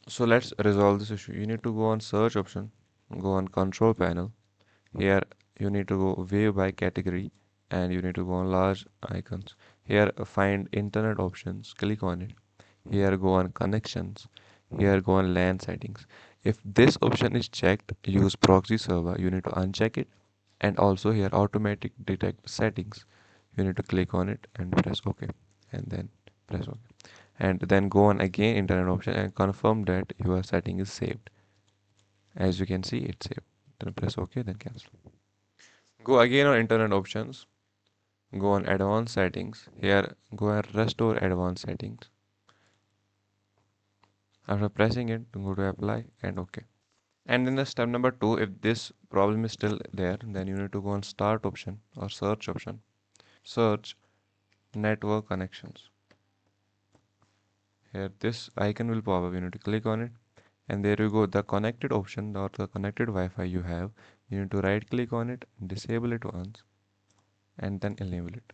So let's resolve this issue. You need to go on search option, go on control panel. Here you need to go view by category and you need to go on large icons. Here find internet options, click on it. Here go on connections. Here go on LAN settings. If this option is checked, use proxy server. You need to uncheck it. And also here automatic detect settings. You need to click on it and press OK. And then press OK. And then go on again internet option and confirm that your setting is saved. As you can see, it's saved. Then press OK, then cancel. Go again on internet options. Go on advanced settings. Here go and restore advanced settings. After pressing it, go to apply and OK. And then the step number 2, if this problem is still there, then you need to go on start option or search option. Search network connections. Here this icon will pop up. You need to click on it. And there you go, the connected option or the connected Wi-Fi you have. You need to right click on it, disable it once, and then enable it.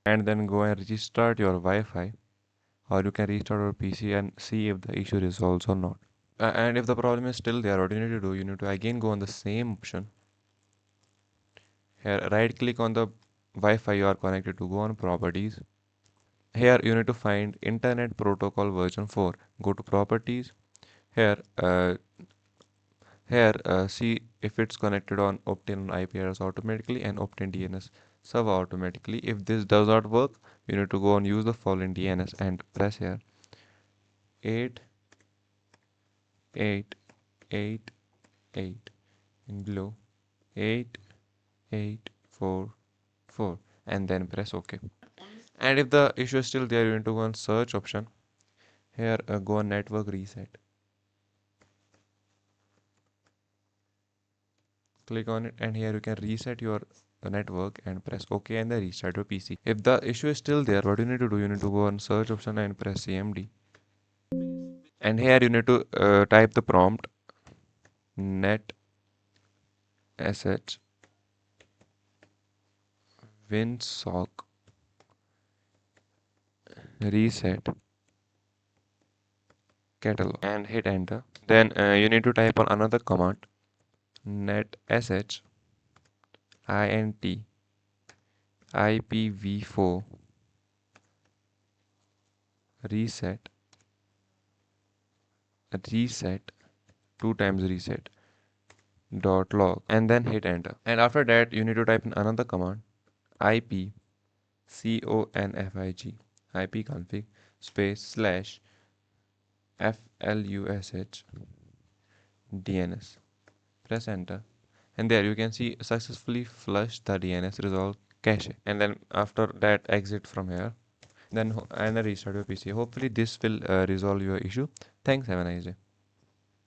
And then go and restart your Wi-Fi, or you can restart your PC and see if the issue resolves or not. And if the problem is still there, what you need to do, you need to again go on the same option. Here right click on the Wi-Fi you are connected to, go on properties. Here you need to find internet protocol version 4. Go to properties. Here see if it's connected on obtain IP address automatically and obtain DNS server automatically. If this does not work, you need to go and use the following DNS and press here 8888 in below 8844 and then press OK. And if the issue is still there, you need to go on search option. Here go on network reset. Click on it and here you can reset your network and press OK and then restart your PC. If the issue is still there, what you need to do, you need to go on search option and press CMD. And here you need to type the prompt net sh winsock reset catalog and hit enter. Then you need to type on another command net sh int IPv4 reset 2 times reset dot log and then hit enter. And after that you need to type in another command ip config space slash flush DNS. Press enter and there you can see successfully flush the DNS resolve cache. And then after that exit from here, then and restart your PC. Hopefully this will resolve your issue. Thanks, have a nice day.